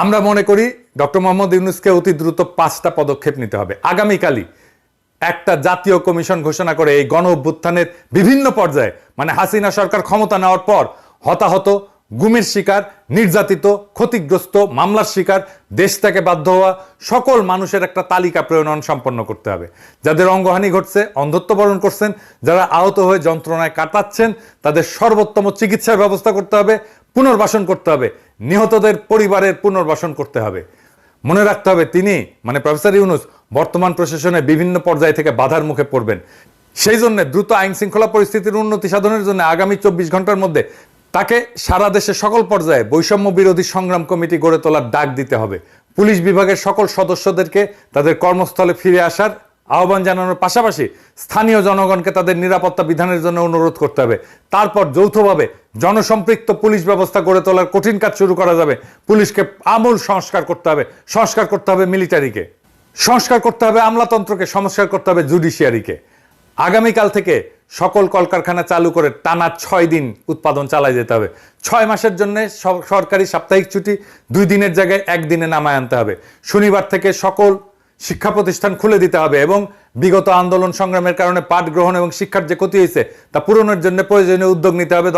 আমরা মনে করি ডক্টর মোহাম্মদ ইউনূসকে অতি দ্রুত 5টা পদক্ষেপ নিতে হবে। আগামীকালই একটা জাতীয় কমিশন ঘোষণা করে এই গণ অভ্যুত্থানের বিভিন্ন পর্যায়ে, মানে হাসিনা সরকার ক্ষমতা নেওয়ার পর হতাহত, গুমের শিকার, নির্যাতিত, ক্ষতিগ্রস্ত, মামলার শিকার, দেশ থেকে বাধ্য হওয়া সকল মানুষের একটা তালিকা প্রণয়ন সম্পন্ন করতে হবে। যাদের অঙ্গহানি ঘটছে, অন্ধত্ব বরণ করছেন, যারা আহত হয়ে যন্ত্রণায় কাটাচ্ছেন, তাদের সর্বোত্তম চিকিৎসার ব্যবস্থা করতে হবে, পুনর্বাসন করতে হবে, নিহতদের পরিবারের পুনর্বাসন করতে হবে। মনে রাখতে হবে তিনি মানে প্রফেসর ইউনূস বর্তমান প্রশাসনের বিভিন্ন পর্যায় থেকে বাধার মুখে পড়বেন। সেই জন্য দ্রুত আইন শৃঙ্খলা পরিস্থিতির উন্নতি সাধনের জন্য আগামী 24 ঘন্টার মধ্যে তাকে সারা দেশের সকল পর্যায়ে বৈষম্য বিরোধী সংগ্রাম কমিটি গড়ে তোলার ডাক দিতে হবে। পুলিশ বিভাগের সকল সদস্যদেরকে তাদের কর্মস্থলে ফিরে আসার আহ্বান জানানোর পাশাপাশি স্থানীয় জনগণকে তাদের নিরাপত্তা বিধানের জন্য অনুরোধ করতে হবে। তারপর যৌথভাবে জনসম্পৃক্ত পুলিশ ব্যবস্থা গড়ে তোলার কঠিন কাজ শুরু করা যাবে। পুলিশকে আমূল সংস্কার করতে হবে, সংস্কার করতে হবে মিলিটারিকে, সংস্কার করতে হবে আমলাতন্ত্রকে, সংস্কার করতে হবে জুডিশিয়ারিকে। আগামীকাল থেকে সকল কলকারখানা চালু করে টানা 6 দিন উৎপাদন চালাই যেতে হবে। 6 মাসের জন্য সরকারি সাপ্তাহিক ছুটি 2 দিনের জায়গায় 1 দিনে নামায় আনতে হবে। শনিবার থেকে সকল শিক্ষা প্রতিষ্ঠান খুলে দিতে হবে এবং বিগত আন্দোলন সংগ্রামের কারণে পাঠ গ্রহণ এবং শিক্ষার যে ক্ষতি হয়েছে তা পূরণের জন্য প্রয়োজনীয় উদ্যোগ নিতে হবে।